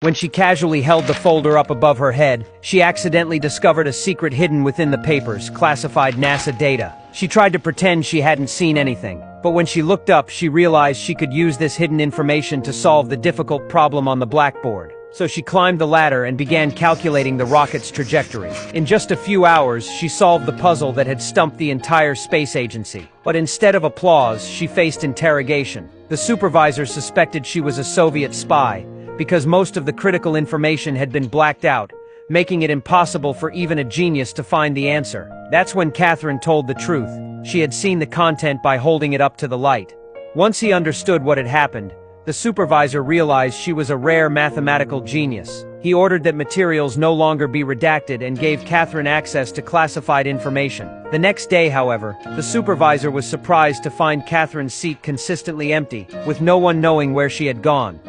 When she casually held the folder up above her head, she accidentally discovered a secret hidden within the papers, classified NASA data. She tried to pretend she hadn't seen anything, but when she looked up, she realized she could use this hidden information to solve the difficult problem on the blackboard. So she climbed the ladder and began calculating the rocket's trajectory. In just a few hours, she solved the puzzle that had stumped the entire space agency. But instead of applause, she faced interrogation. The supervisor suspected she was a Soviet spy, because most of the critical information had been blacked out, making it impossible for even a genius to find the answer. That's when Katherine told the truth. She had seen the content by holding it up to the light. Once he understood what had happened, the supervisor realized she was a rare mathematical genius. He ordered that materials no longer be redacted and gave Katherine access to classified information. The next day, however, the supervisor was surprised to find Katherine's seat consistently empty, with no one knowing where she had gone.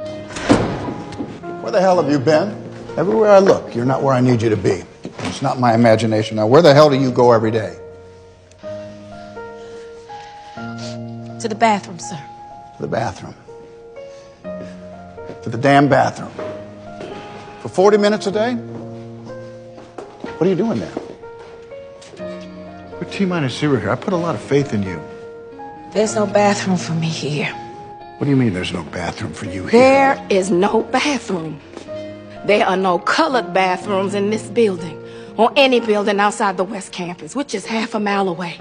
Where the hell have you been? Everywhere I look, you're not where I need you to be. It's not my imagination. Now, where the hell do you go every day? To the bathroom, sir. To the bathroom. To the damn bathroom. For 40 minutes a day? What are you doing there? We're T-minus zero here. I put a lot of faith in you. There's no bathroom for me here. What do you mean there's no bathroom for you here? There is no bathroom. There are no colored bathrooms in this building, or any building outside the West Campus, which is half a mile away.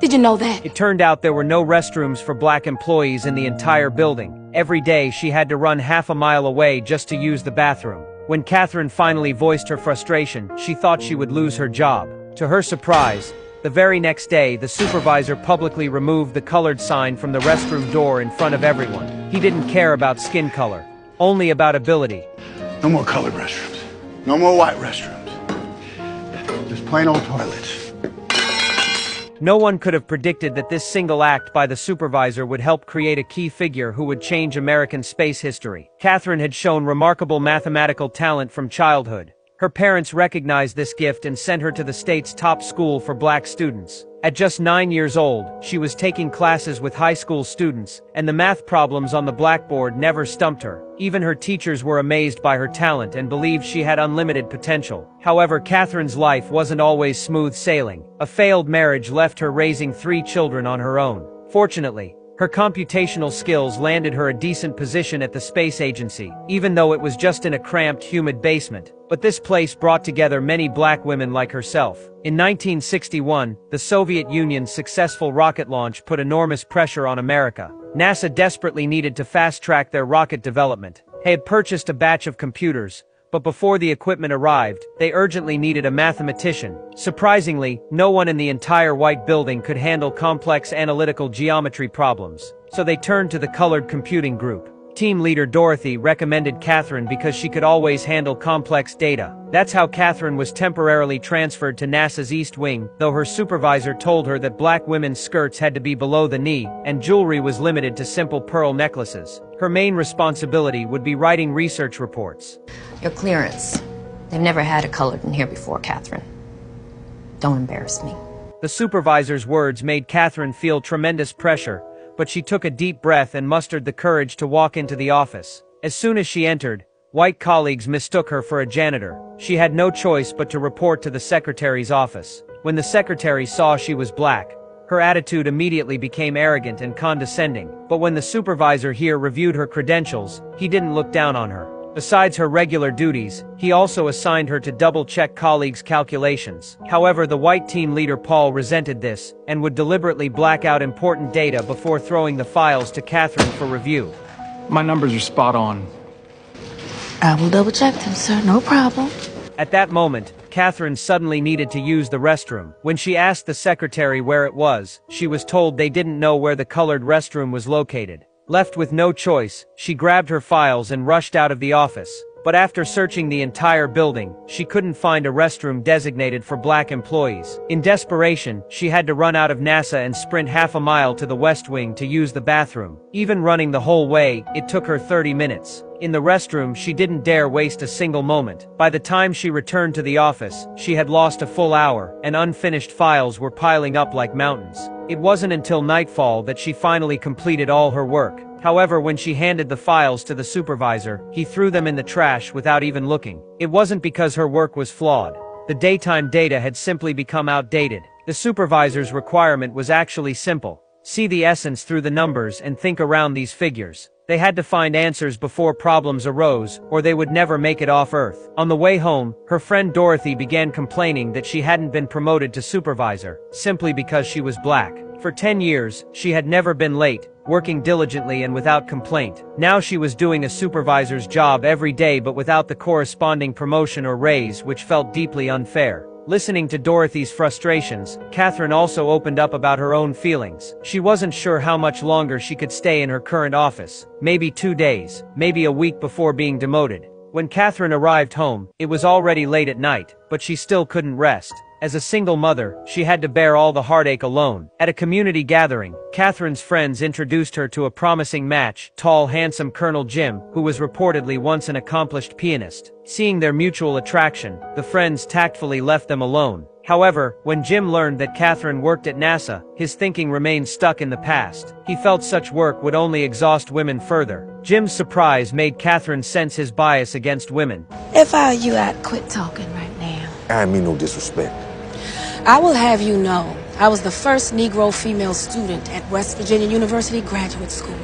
Did you know that? It turned out there were no restrooms for black employees in the entire building. Every day she had to run half a mile away just to use the bathroom. When Katherine finally voiced her frustration, she thought she would lose her job. To her surprise, the very next day, the supervisor publicly removed the colored sign from the restroom door in front of everyone. He didn't care about skin color, only about ability. No more colored restrooms. No more white restrooms. Just plain old toilets. No one could have predicted that this single act by the supervisor would help create a key figure who would change American space history. Katherine had shown remarkable mathematical talent from childhood. Her parents recognized this gift and sent her to the state's top school for black students. At just 9 years old, she was taking classes with high school students, and the math problems on the blackboard never stumped her. Even her teachers were amazed by her talent and believed she had unlimited potential. However, Katherine's life wasn't always smooth sailing. A failed marriage left her raising 3 children on her own. Fortunately, her computational skills landed her a decent position at the space agency, even though it was just in a cramped, humid basement. But this place brought together many black women like herself. In 1961, the Soviet Union's successful rocket launch put enormous pressure on America. NASA desperately needed to fast-track their rocket development. They had purchased a batch of computers, but before the equipment arrived, they urgently needed a mathematician. Surprisingly, no one in the entire white building could handle complex analytical geometry problems, so they turned to the colored computing group. Team leader Dorothy recommended Katherine because she could always handle complex data. That's how Katherine was temporarily transferred to NASA's East Wing, though her supervisor told her that black women's skirts had to be below the knee, and jewelry was limited to simple pearl necklaces. Her main responsibility would be writing research reports. Your clearance. They've never had a colored in here before, Katherine. Don't embarrass me. The supervisor's words made Katherine feel tremendous pressure, but she took a deep breath and mustered the courage to walk into the office. As soon as she entered, white colleagues mistook her for a janitor. She had no choice but to report to the secretary's office. When the secretary saw she was black, her attitude immediately became arrogant and condescending. But when the supervisor here reviewed her credentials, he didn't look down on her. Besides her regular duties, he also assigned her to double-check colleagues' calculations. However, the white team leader Paul resented this, and would deliberately black out important data before throwing the files to Katherine for review. My numbers are spot on. I will double check them, sir. No problem. At that moment, Katherine suddenly needed to use the restroom. When she asked the secretary where it was, she was told they didn't know where the colored restroom was located. Left with no choice, she grabbed her files and rushed out of the office. But after searching the entire building, she couldn't find a restroom designated for black employees. In desperation, she had to run out of NASA and sprint half a mile to the West Wing to use the bathroom. Even running the whole way, it took her 30 minutes. In the restroom, she didn't dare waste a single moment. By the time she returned to the office, she had lost a full hour, and unfinished files were piling up like mountains. It wasn't until nightfall that she finally completed all her work. However, when she handed the files to the supervisor, he threw them in the trash without even looking. It wasn't because her work was flawed. The daytime data had simply become outdated. The supervisor's requirement was actually simple. See the essence through the numbers and think around these figures. They had to find answers before problems arose, or they would never make it off Earth. On the way home, her friend Dorothy began complaining that she hadn't been promoted to supervisor, simply because she was black. For 10 years, she had never been late, working diligently and without complaint. Now she was doing a supervisor's job every day but without the corresponding promotion or raise, which felt deeply unfair. Listening to Dorothy's frustrations, Katherine also opened up about her own feelings. She wasn't sure how much longer she could stay in her current office. Maybe 2 days, maybe a week before being demoted. When Katherine arrived home, it was already late at night, but she still couldn't rest. As a single mother, she had to bear all the heartache alone. At a community gathering, Katherine's friends introduced her to a promising match, tall, handsome Colonel Jim, who was reportedly once an accomplished pianist. Seeing their mutual attraction, the friends tactfully left them alone. However, when Jim learned that Katherine worked at NASA, his thinking remained stuck in the past. He felt such work would only exhaust women further. Jim's surprise made Katherine sense his bias against women. If I were you, I'd quit talking right now. I mean no disrespect. I will have you know, I was the first Negro female student at West Virginia University Graduate School.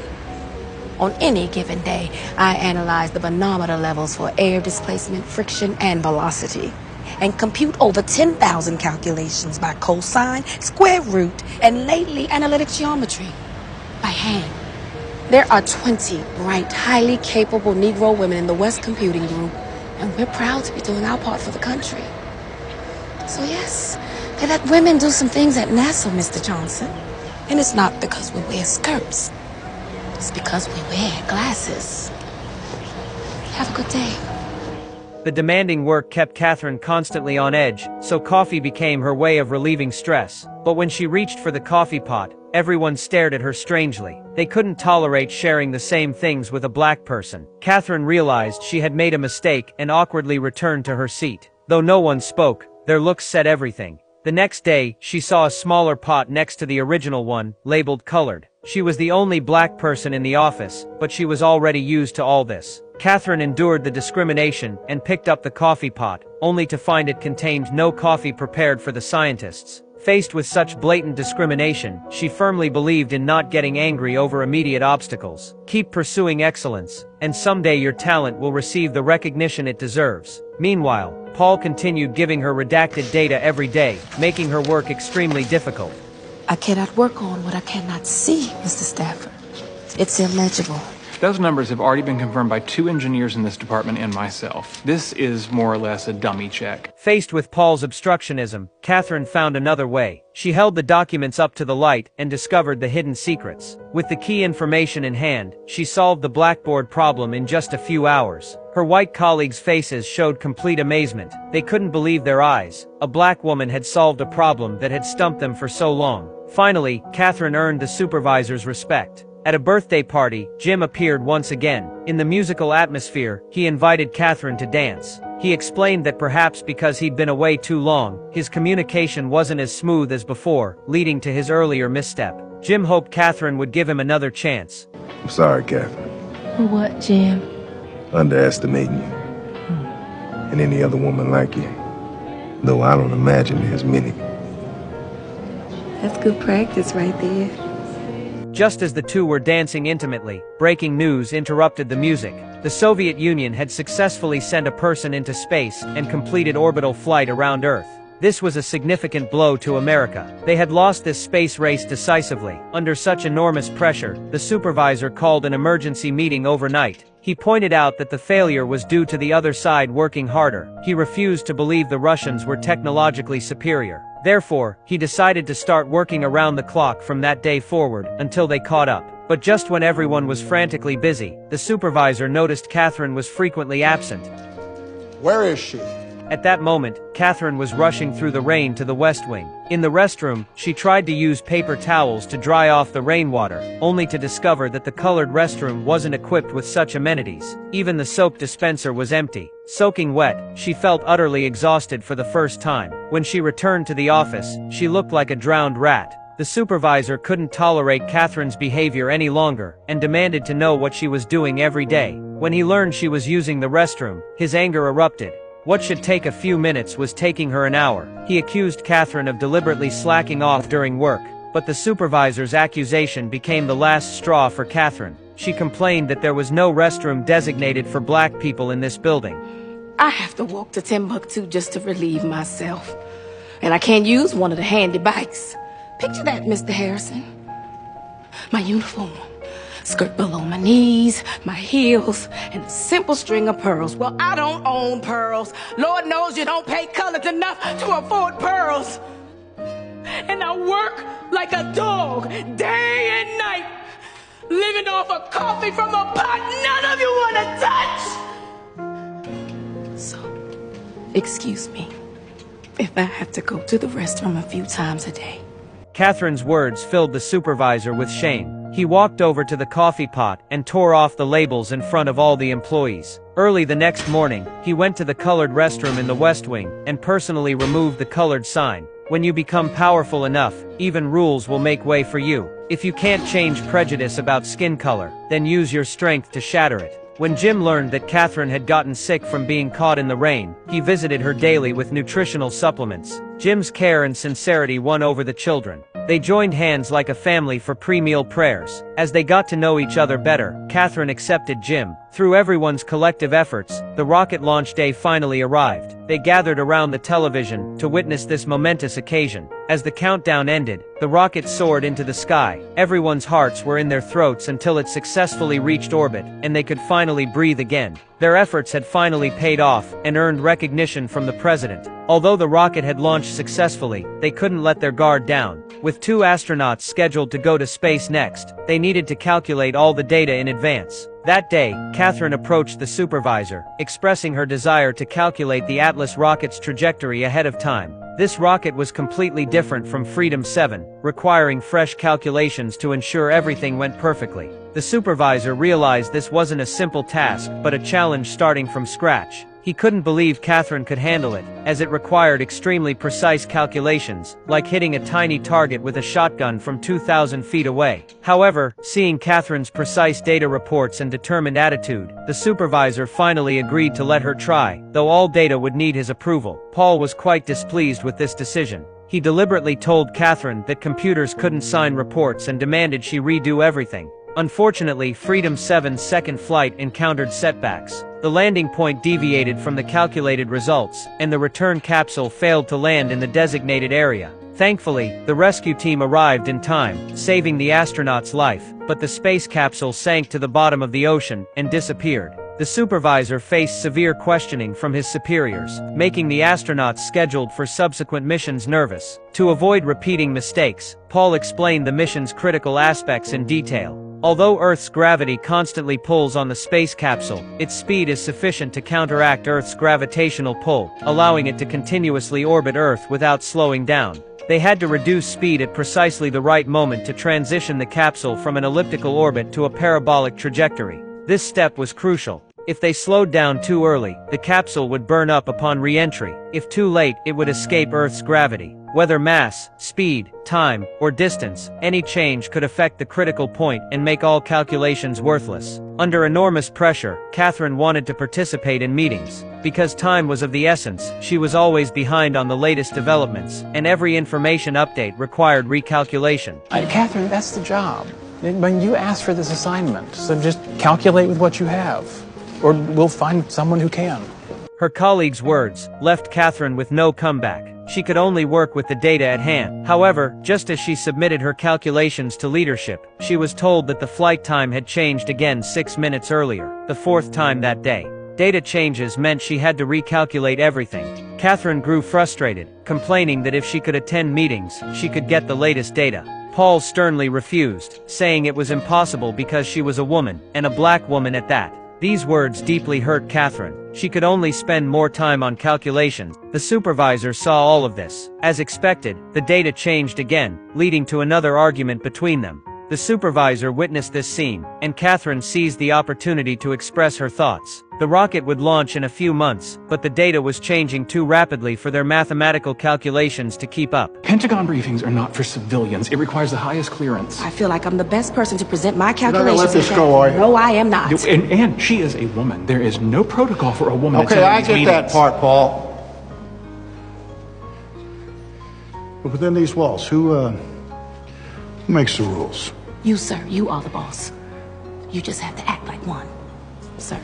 On any given day, I analyze the manometer levels for air displacement, friction, and velocity, and compute over 10,000 calculations by cosine, square root, and lately analytic geometry by hand. There are 20 bright, highly capable Negro women in the West Computing Group, and we're proud to be doing our part for the country. So yes, they let women do some things at NASA, Mr. Johnson. And it's not because we wear skirts. It's because we wear glasses. Have a good day. The demanding work kept Katherine constantly on edge, so coffee became her way of relieving stress. But when she reached for the coffee pot, everyone stared at her strangely. They couldn't tolerate sharing the same things with a black person. Katherine realized she had made a mistake and awkwardly returned to her seat. Though no one spoke, their looks said everything. The next day, she saw a smaller pot next to the original one, labeled colored. She was the only black person in the office, but she was already used to all this. Katherine endured the discrimination and picked up the coffee pot, only to find it contained no coffee prepared for the scientists. Faced with such blatant discrimination, she firmly believed in not getting angry over immediate obstacles. Keep pursuing excellence, and someday your talent will receive the recognition it deserves. Meanwhile, Paul continued giving her redacted data every day, making her work extremely difficult. I cannot work on what I cannot see, Mr. Stafford. It's illegible. Those numbers have already been confirmed by 2 engineers in this department and myself. This is more or less a dummy check. Faced with Paul's obstructionism, Katherine found another way. She held the documents up to the light and discovered the hidden secrets. With the key information in hand, she solved the blackboard problem in just a few hours. Her white colleagues' faces showed complete amazement. They couldn't believe their eyes. A black woman had solved a problem that had stumped them for so long. Finally, Katherine earned the supervisor's respect. At a birthday party, Jim appeared once again. In the musical atmosphere, he invited Katherine to dance. He explained that perhaps because he'd been away too long, his communication wasn't as smooth as before, leading to his earlier misstep. Jim hoped Katherine would give him another chance. I'm sorry, Katherine. For what, Jim? Underestimating you. And any other woman like you. Though I don't imagine there's many. That's good practice right there. Just as the two were dancing intimately, breaking news interrupted the music. The Soviet Union had successfully sent a person into space and completed orbital flight around Earth. This was a significant blow to America. They had lost this space race decisively. Under such enormous pressure, the supervisor called an emergency meeting overnight. He pointed out that the failure was due to the other side working harder. He refused to believe the Russians were technologically superior. Therefore, he decided to start working around the clock from that day forward, until they caught up. But just when everyone was frantically busy, the supervisor noticed Katherine was frequently absent. Where is she? At that moment, Katherine was rushing through the rain to the West Wing. In the restroom, she tried to use paper towels to dry off the rainwater, only to discover that the colored restroom wasn't equipped with such amenities. Even the soap dispenser was empty. Soaking wet, she felt utterly exhausted for the first time. When she returned to the office, she looked like a drowned rat. The supervisor couldn't tolerate Katherine's behavior any longer, and demanded to know what she was doing every day. When he learned she was using the restroom, his anger erupted. What should take a few minutes was taking her an hour. He accused Katherine of deliberately slacking off during work, but the supervisor's accusation became the last straw for Katherine. She complained that there was no restroom designated for black people in this building. I have to walk to Timbuktu just to relieve myself. And I can't use one of the handy bikes. Picture that, Mr. Harrison. My uniform, skirt below my knees, my heels, and a simple string of pearls. Well, I don't own pearls. Lord knows you don't pay colored enough to afford pearls. And I work like a dog, day and night, living off of coffee from a pot none of you want to touch. So, excuse me if I have to go to the restroom a few times a day. Katherine's words filled the supervisor with shame. He walked over to the coffee pot and tore off the labels in front of all the employees. Early the next morning, he went to the colored restroom in the West Wing and personally removed the colored sign. When you become powerful enough, even rules will make way for you. If you can't change prejudice about skin color, then use your strength to shatter it. When Jim learned that Katherine had gotten sick from being caught in the rain, he visited her daily with nutritional supplements. Jim's care and sincerity won over the children. They joined hands like a family for pre-meal prayers. As they got to know each other better, Katherine accepted Jim. Through everyone's collective efforts, the rocket launch day finally arrived. They gathered around the television to witness this momentous occasion. As the countdown ended, the rocket soared into the sky. Everyone's hearts were in their throats until it successfully reached orbit, and they could finally breathe again. Their efforts had finally paid off and earned recognition from the president. Although the rocket had launched successfully, they couldn't let their guard down. With 2 astronauts scheduled to go to space next, they needed to calculate all the data in advance. That day, Katherine approached the supervisor, expressing her desire to calculate the Atlas rocket's trajectory ahead of time. This rocket was completely different from Freedom 7, requiring fresh calculations to ensure everything went perfectly. The supervisor realized this wasn't a simple task, but a challenge starting from scratch. He couldn't believe Katherine could handle it, as it required extremely precise calculations, like hitting a tiny target with a shotgun from 2,000 feet away. However, seeing Katherine's precise data reports and determined attitude, the supervisor finally agreed to let her try, though all data would need his approval. Paul was quite displeased with this decision. He deliberately told Katherine that computers couldn't sign reports and demanded she redo everything. Unfortunately, Freedom 7's second flight encountered setbacks. The landing point deviated from the calculated results, and the return capsule failed to land in the designated area. Thankfully, the rescue team arrived in time, saving the astronaut's life, but the space capsule sank to the bottom of the ocean and disappeared. The supervisor faced severe questioning from his superiors, making the astronauts scheduled for subsequent missions nervous. To avoid repeating mistakes, Paul explained the mission's critical aspects in detail. Although Earth's gravity constantly pulls on the space capsule, its speed is sufficient to counteract Earth's gravitational pull, allowing it to continuously orbit Earth without slowing down. They had to reduce speed at precisely the right moment to transition the capsule from an elliptical orbit to a parabolic trajectory. This step was crucial. If they slowed down too early, the capsule would burn up upon re-entry. If too late, it would escape Earth's gravity. Whether mass, speed, time, or distance, any change could affect the critical point and make all calculations worthless. Under enormous pressure, Katherine wanted to participate in meetings. Because time was of the essence, she was always behind on the latest developments, and every information update required recalculation. Katherine, that's the job. When you asked for this assignment, so just calculate with what you have, or we'll find someone who can. Her colleagues' words left Katherine with no comeback. She could only work with the data at hand. However, just as she submitted her calculations to leadership, she was told that the flight time had changed again 6 minutes earlier, the 4th time that day. Data changes meant she had to recalculate everything. Katherine grew frustrated, complaining that if she could attend meetings, she could get the latest data. Paul sternly refused, saying it was impossible because she was a woman, and a black woman at that. These words deeply hurt Katherine. She could only spend more time on calculations. The supervisor saw all of this. As expected, the data changed again, leading to another argument between them. The supervisor witnessed this scene, and Katherine seized the opportunity to express her thoughts. The rocket would launch in a few months, but the data was changing too rapidly for their mathematical calculations to keep up. Pentagon briefings are not for civilians. It requires the highest clearance. I feel like I'm the best person to present my You're not gonna calculations. let this go, are you? No, I am not. And she is a woman. There is no protocol for a woman Okay, attending I these get that meetings. part, Paul. But within these walls, who makes the rules? You, sir, you are the boss. You just have to act like one, sir.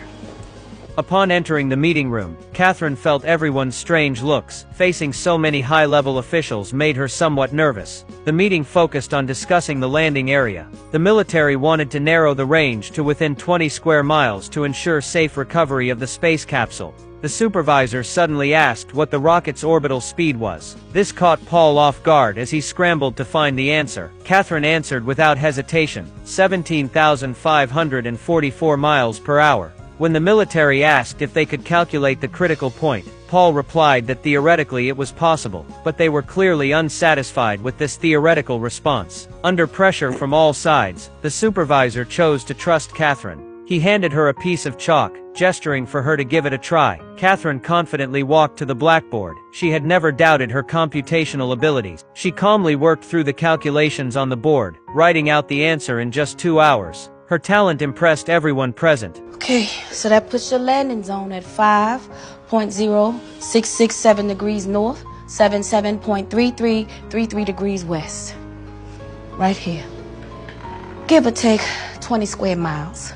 Upon entering the meeting room, Katherine felt everyone's strange looks. Facing so many high-level officials made her somewhat nervous. The meeting focused on discussing the landing area. The military wanted to narrow the range to within 20 square miles to ensure safe recovery of the space capsule. The supervisor suddenly asked what the rocket's orbital speed was. This caught Paul off guard as he scrambled to find the answer. Katherine answered without hesitation, 17,544 miles per hour. When the military asked if they could calculate the critical point, Paul replied that theoretically it was possible, but they were clearly unsatisfied with this theoretical response. Under pressure from all sides, the supervisor chose to trust Katherine. He handed her a piece of chalk, gesturing for her to give it a try. Katherine confidently walked to the blackboard. She had never doubted her computational abilities. She calmly worked through the calculations on the board, writing out the answer in just 2 hours. Her talent impressed everyone present. Okay, so that puts your landing zone at 5.0667 degrees north, 77.3333 degrees west. Right here. Give or take 20 square miles.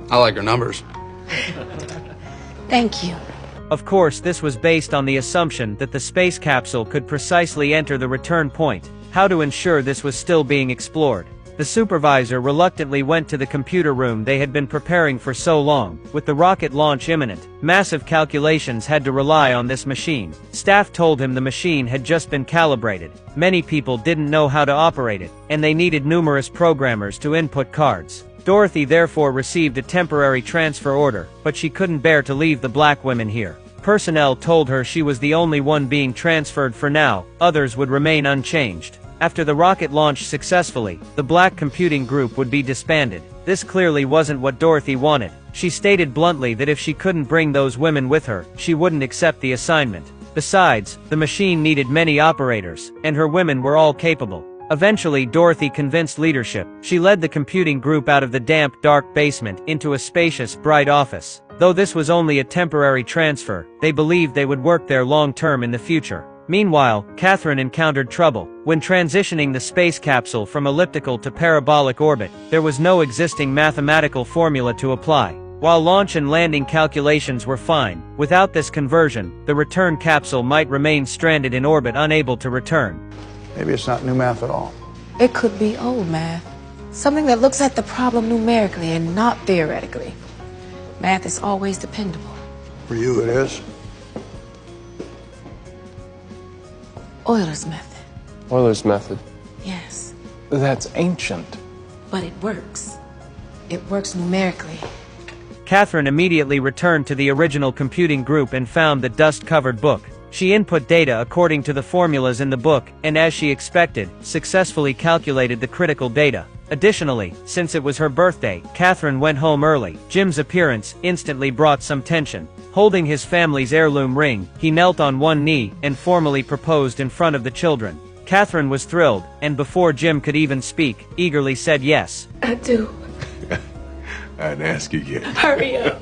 I like her numbers. Thank you. Of course, this was based on the assumption that the space capsule could precisely enter the return point. How to ensure this was still being explored? The supervisor reluctantly went to the computer room they had been preparing for so long. With the rocket launch imminent, massive calculations had to rely on this machine. Staff told him the machine had just been calibrated. Many people didn't know how to operate it, and they needed numerous programmers to input cards. Dorothy therefore received a temporary transfer order, but she couldn't bear to leave the black women here. Personnel told her she was the only one being transferred for now, others would remain unchanged. After the rocket launched successfully, the black computing group would be disbanded. This clearly wasn't what Dorothy wanted. She stated bluntly that if she couldn't bring those women with her, she wouldn't accept the assignment. Besides, the machine needed many operators, and her women were all capable. Eventually, Dorothy convinced leadership. She led the computing group out of the damp, dark basement into a spacious, bright office. Though this was only a temporary transfer, they believed they would work there long-term in the future. Meanwhile, Katherine encountered trouble. When transitioning the space capsule from elliptical to parabolic orbit, there was no existing mathematical formula to apply. While launch and landing calculations were fine, without this conversion, the return capsule might remain stranded in orbit, unable to return. Maybe it's not new math at all. It could be old math. Something that looks at the problem numerically and not theoretically. Math is always dependable. For you, it is. Euler's method. Euler's method. Yes. That's ancient. But it works. It works numerically. Katherine immediately returned to the original computing group and found the dust-covered book. She input data according to the formulas in the book, and as she expected, successfully calculated the critical data. Additionally, since it was her birthday, Katherine went home early. Jim's appearance instantly brought some tension. Holding his family's heirloom ring, he knelt on one knee and formally proposed in front of the children. Katherine was thrilled, and before Jim could even speak, eagerly said yes. I do. I didn't ask you yet. Hurry up.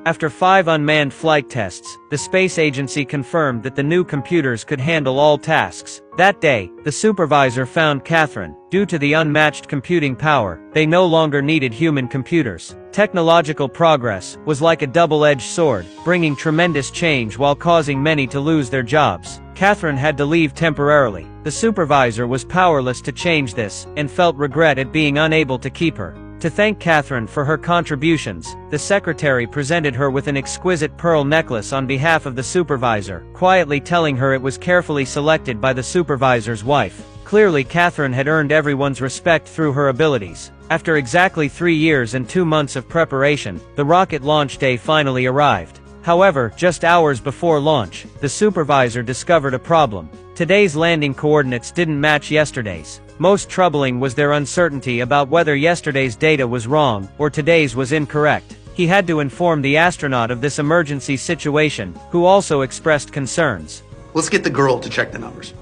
After 5 unmanned flight tests, the space agency confirmed that the new computers could handle all tasks. That day, the supervisor found Katherine. Due to the unmatched computing power, they no longer needed human computers. Technological progress was like a double-edged sword, bringing tremendous change while causing many to lose their jobs. Katherine had to leave temporarily. The supervisor was powerless to change this, and felt regret at being unable to keep her. To thank Katherine for her contributions, the secretary presented her with an exquisite pearl necklace on behalf of the supervisor, quietly telling her it was carefully selected by the supervisor's wife. Clearly, Katherine had earned everyone's respect through her abilities. After exactly 3 years and 2 months of preparation, the rocket launch day finally arrived. However, just hours before launch, the supervisor discovered a problem. Today's landing coordinates didn't match yesterday's. Most troubling was their uncertainty about whether yesterday's data was wrong, or today's was incorrect. He had to inform the astronaut of this emergency situation, who also expressed concerns. Let's get the girl to check the numbers.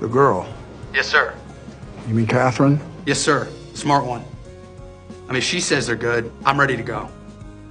The girl. Yes, sir. You mean Katherine? Yes, sir. Smart one. I mean, she says they're good. I'm ready to go.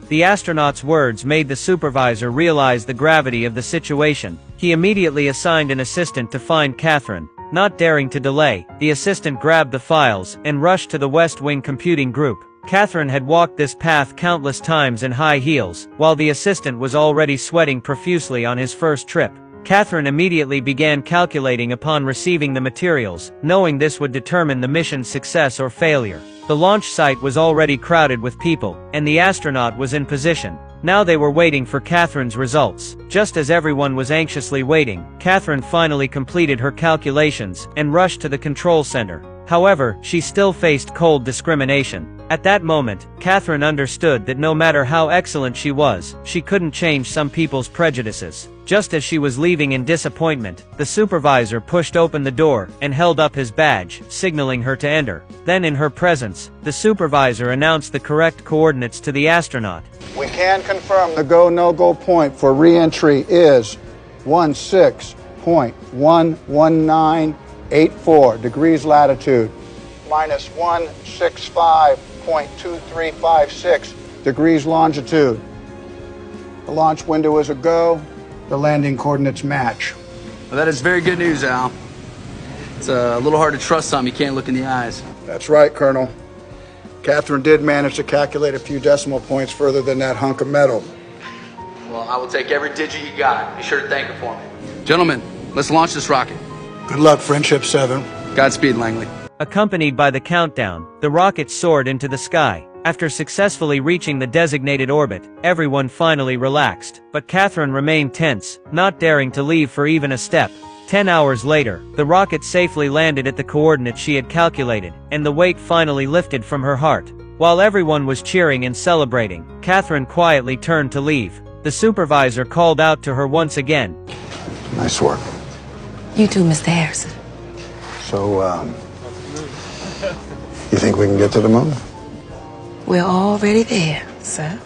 The astronaut's words made the supervisor realize the gravity of the situation. He immediately assigned an assistant to find Katherine. Not daring to delay, the assistant grabbed the files and rushed to the West Wing computing group. Katherine had walked this path countless times in high heels, while the assistant was already sweating profusely on his first trip. Katherine immediately began calculating upon receiving the materials, knowing this would determine the mission's success or failure. The launch site was already crowded with people, and the astronaut was in position. Now they were waiting for Katherine's results. Just as everyone was anxiously waiting, Katherine finally completed her calculations and rushed to the control center. However, she still faced cold discrimination. At that moment, Katherine understood that no matter how excellent she was, she couldn't change some people's prejudices. Just as she was leaving in disappointment, the supervisor pushed open the door and held up his badge, signaling her to enter. Then in her presence, the supervisor announced the correct coordinates to the astronaut. We can confirm the go-no-go point for re-entry is 16.11984 degrees latitude, minus 165.2356 degrees longitude. The launch window is a go. The landing coordinates match. Well, that is very good news, Al. It's a little hard to trust something you can't look in the eyes. That's right, Colonel. Katherine did manage to calculate a few decimal points further than that hunk of metal. Well, I will take every digit you got. Be sure to thank her for me. Gentlemen, let's launch this rocket. Good luck, Friendship 7. Godspeed, Langley. Accompanied by the countdown, the rocket soared into the sky. After successfully reaching the designated orbit, everyone finally relaxed. But Katherine remained tense, not daring to leave for even a step. 10 hours later, the rocket safely landed at the coordinates she had calculated, and the weight finally lifted from her heart. While everyone was cheering and celebrating, Katherine quietly turned to leave. The supervisor called out to her once again. Nice work. You too, Mr. Harrison. So, you think we can get to the moon? We're already there, sir.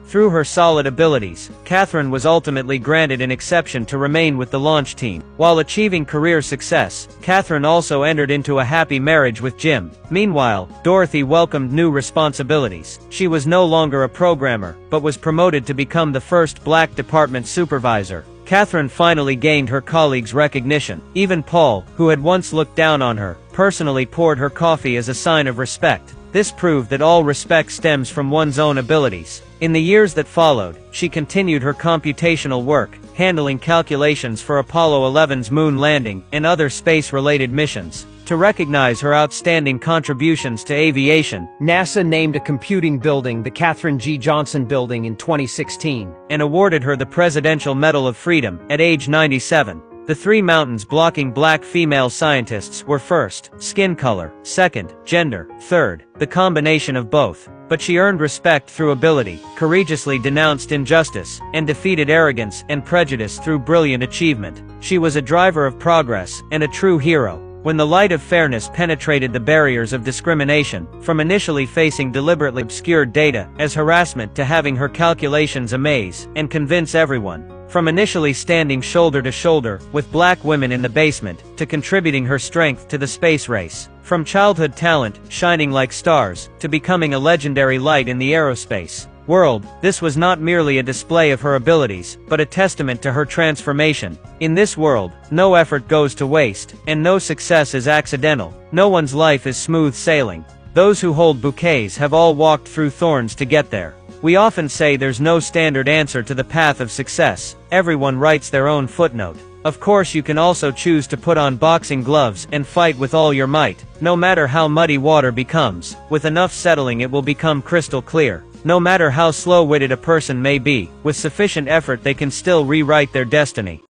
Through her solid abilities, Katherine was ultimately granted an exception to remain with the launch team. While achieving career success, Katherine also entered into a happy marriage with Jim. Meanwhile, Dorothy welcomed new responsibilities. She was no longer a programmer, but was promoted to become the first black department supervisor. Katherine finally gained her colleagues' recognition. Even Paul, who had once looked down on her, personally poured her coffee as a sign of respect. This proved that all respect stems from one's own abilities. In the years that followed, she continued her computational work, handling calculations for Apollo 11's moon landing and other space-related missions. To recognize her outstanding contributions to aviation, NASA named a computing building the Katherine G. Johnson Building in 2016, and awarded her the Presidential Medal of Freedom at age 97. The three mountains blocking black female scientists were first, skin color, second, gender, third, the combination of both. But she earned respect through ability, courageously denounced injustice, and defeated arrogance and prejudice through brilliant achievement. She was a driver of progress and a true hero. When the light of fairness penetrated the barriers of discrimination, from initially facing deliberately obscured data as harassment to having her calculations amaze and convince everyone, from initially standing shoulder to shoulder with black women in the basement, to contributing her strength to the space race. From childhood talent, shining like stars, to becoming a legendary light in the aerospace world, this was not merely a display of her abilities, but a testament to her transformation. In this world, no effort goes to waste, and no success is accidental. No one's life is smooth sailing. Those who hold bouquets have all walked through thorns to get there. We often say there's no standard answer to the path of success. Everyone writes their own footnote. Of course, you can also choose to put on boxing gloves and fight with all your might. No matter how muddy water becomes, with enough settling it will become crystal clear. No matter how slow-witted a person may be, with sufficient effort they can still rewrite their destiny.